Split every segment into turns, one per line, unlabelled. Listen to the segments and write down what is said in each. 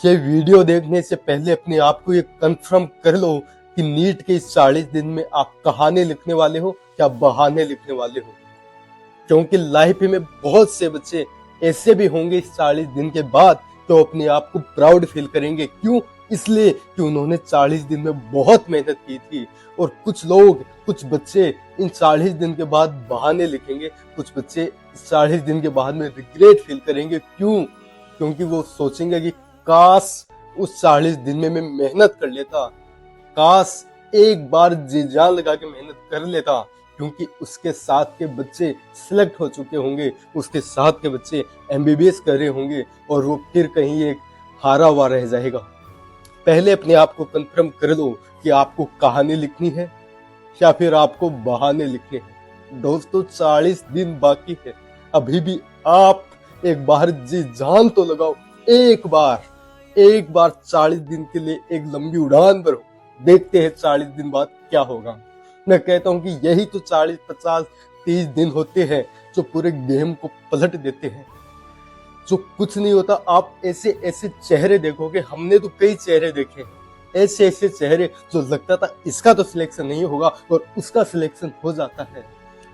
ये वीडियो देखने से पहले अपने आप को ये कंफर्म कर लो कि नीट के इस 40 दिन में आप कहानी लिखने वाले हो या बहाने लिखने वाले हो। क्योंकि लाइफ में बहुत से बच्चे ऐसे भी होंगे इस 40 दिन के बाद तो अपने आप को प्राउड फील करेंगे। क्यों? इसलिए कि उन्होंने 40 दिन में बहुत मेहनत की थी। और कुछ बच्चे इन 40 दिन के बाद बहाने लिखेंगे, कुछ बच्चे इस 40 दिन के बाद में रिग्रेट फील करेंगे। क्यों? क्योंकि वो सोचेंगे कि काश उस 40 दिन में मैं मेहनत कर लेता, काश एक बार जी जान लगा के मेहनत कर लेता। क्योंकि उसके साथ के बच्चे सिलेक्ट हो चुके होंगे, उसके साथ के बच्चे एमबीबीएस कर रहे होंगे और वो फिर कहीं एक हारा हुआ रह जाएगा। पहले अपने आप को कंफर्म कर लो कि आपको कहानी लिखनी है या फिर आपको बहाने लिखने हैं। दोस्तों 40 दिन बाकी है, अभी भी आप एक बार जी जान तो लगाओ। एक बार 40 दिन के लिए एक लंबी उड़ान भरो, देखते हैं 40 दिन बाद क्या होगा। मैं कहता हूं कि यही तो 40, 50, 30 दिन होते हैं जो पूरे गेम को पलट देते हैं। जो कुछ नहीं होता, आप ऐसे ऐसे चेहरे देखोगे, हमने तो कई चेहरे देखे हैं, ऐसे ऐसे चेहरे जो लगता था इसका तो सिलेक्शन नहीं होगा और उसका सिलेक्शन हो जाता है।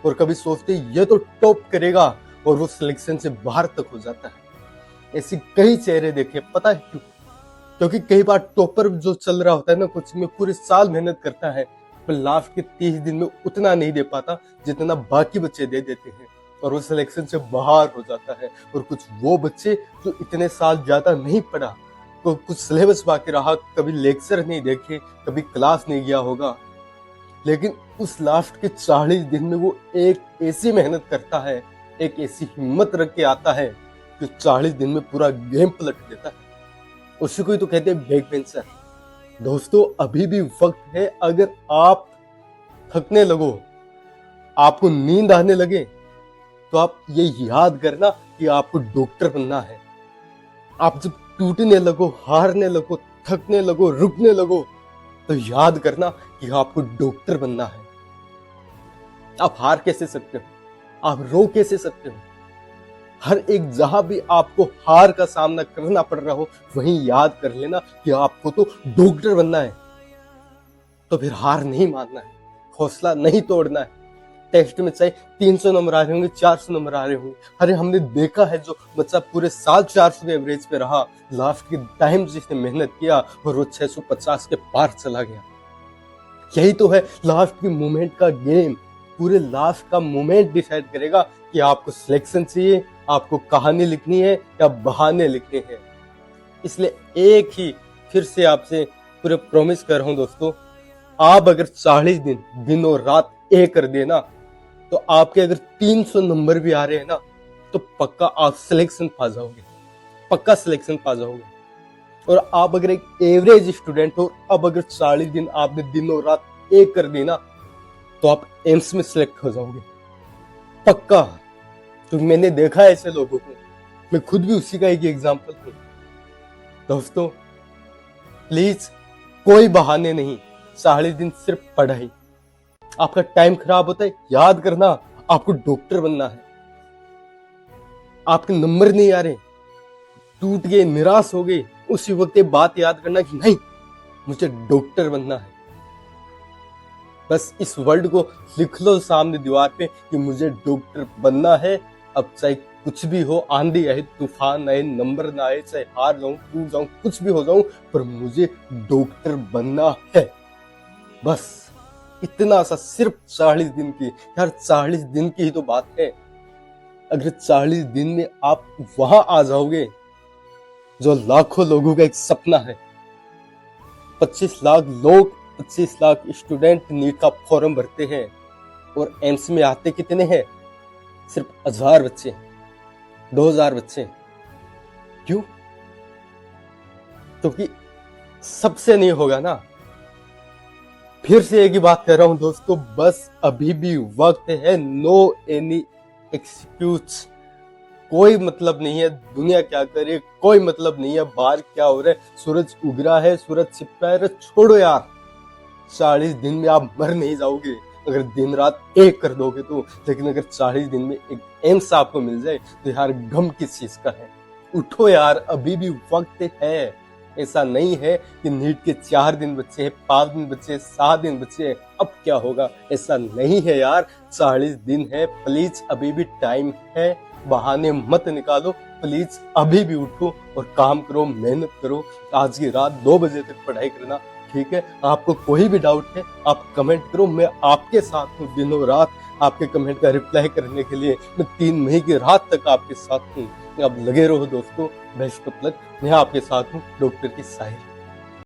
और कभी सोचते ये तो टॉप करेगा और वो सिलेक्शन से बाहर तक हो जाता है। ऐसे कई चेहरे देखे। पता है क्यों? क्योंकि कई बार टॉपर जो चल रहा होता है ना, कुछ में पूरे साल मेहनत करता है पर लास्ट के 30 दिन में उतना नहीं दे पाता जितना बाकी बच्चे दे देते हैं और वो सिलेक्शन से बाहर हो जाता है। और कुछ वो बच्चे जो इतने साल ज्यादा नहीं पढ़ा, तो कुछ सिलेबस बाकी रहा, कभी लेक्चर नहीं देखे, कभी क्लास नहीं गया होगा, लेकिन उस लास्ट के 40 दिन में वो एक ऐसी मेहनत करता है, एक ऐसी हिम्मत रख के आता है जो 40 दिन में पूरा गेम पलट देता है। उसी को ही तो कहते हैं बैक बेंचर। दोस्तों अभी भी वक्त है। अगर आप थकने लगो, आपको नींद आने लगे, तो आप ये याद करना कि आपको डॉक्टर बनना है। आप जब टूटने लगो, हारने लगो, थकने लगो, रुकने लगो, तो याद करना कि आपको डॉक्टर बनना है। आप हार कैसे सकते हो? आप रो कैसे सकते हो? हर एक जहां भी आपको हार का सामना करना पड़ रहा हो, वहीं याद कर लेना कि आपको तो डॉक्टर बनना है। तो फिर हार नहीं मानना है, हौसला नहीं तोड़ना है। टेस्ट में चाहे 300 नंबर आ रहे होंगे, 400 नंबर आ रहे होंगे, अरे हमने देखा है जो बच्चा पूरे साल 400 के एवरेज पे रहा, लास्ट के टाइम जिसने मेहनत किया और वो 650 के पार चला गया। यही तो है लास्ट की मोमेंट का गेम। पूरे लास्ट का मोमेंट डिसाइड करेगा कि आपको सिलेक्शन चाहिए, आपको कहानी लिखनी है या बहाने लिखने हैं। इसलिए एक ही फिर से आपसे पूरे प्रॉमिस कर रहा हूं दोस्तों, आप अगर 40 दिन और रात एक कर देना, तो आपके अगर 300 नंबर भी आ रहे हैं ना, तो पक्का आप सिलेक्शन पा जाओगे, पक्का सिलेक्शन पा जाओगे। और आप अगर एक एवरेज स्टूडेंट हो, अब अगर 40 दिन आपने दिन और रात एक कर दी ना, तो आप एम्स में सिलेक्ट हो जाओगे, पक्का। तो मैंने देखा है ऐसे लोगों को, मैं खुद भी उसी का एक एग्जांपल हूं। दोस्तों प्लीज कोई बहाने नहीं, 40 दिन सिर्फ पढ़ाई। आपका टाइम खराब होता है, याद करना आपको डॉक्टर बनना है। आपके नंबर नहीं आ रहे, टूट गए, निराश हो गए, उसी वक्त ये बात याद करना कि नहीं, मुझे डॉक्टर बनना है। बस इस वर्ड को लिख लो सामने दीवार पे कि मुझे डॉक्टर बनना है। अब चाहे कुछ भी हो, आंधी आए, तूफान आए, नंबर ना आए, चाहे हार जाऊं, टूट जाऊं, कुछ भी हो जाऊं, पर मुझे डॉक्टर बनना है। बस इतना सा, सिर्फ 40 दिन की। यार 40 दिन की ही तो बात है। अगर 40 दिन में आप वहां आ जाओगे जो लाखों लोगों का एक सपना है। 25 लाख लोग, 25 लाख स्टूडेंट नीट का फॉर्म भरते हैं और एम्स में आते कितने हैं? सिर्फ 1000 बच्चे, 2000 बच्चे। क्यों? क्योंकि सबसे नहीं होगा ना। फिर से एक ही बात कर रहा हूं दोस्तों, बस अभी भी वक्त है। No any excuse. कोई मतलब नहीं है दुनिया क्या करे, कोई मतलब नहीं है बाहर क्या हो रहा है, सूरज उग रहा है, सूरज छिप रहा है, छोड़ो यार। 40 दिन में आप मर नहीं जाओगे अगर दिन रात एक कर दोगे तो। लेकिन अगर 40 दिन में एक एम्स आपको मिल जाए तो यार गम किस चीज का है। उठो यार, अभी भी वक्त है, ऐसा नहीं है कि नीट के 4 दिन बचे हैं, 5 दिन बचे हैं, 7 दिन बचे हैं, अब क्या होगा, ऐसा नहीं है यार। 40 दिन है, प्लीज अभी भी टाइम है, बहाने मत निकालो, प्लीज अभी भी उठो और काम करो, मेहनत करो। आज की रात 2 बजे तक पढ़ाई करना, ठीक है। आपको कोई भी डाउट है आप कमेंट करो, मैं आपके साथ हूँ दिनों रात। आपके कमेंट का रिप्लाई करने के लिए मैं 3 मई की रात तक आपके साथ हूँ। अब लगे रहो दोस्तों, बेस्ट ऑफ लक। मैं आपके साथ हूँ, डॉक्टर की साहिल।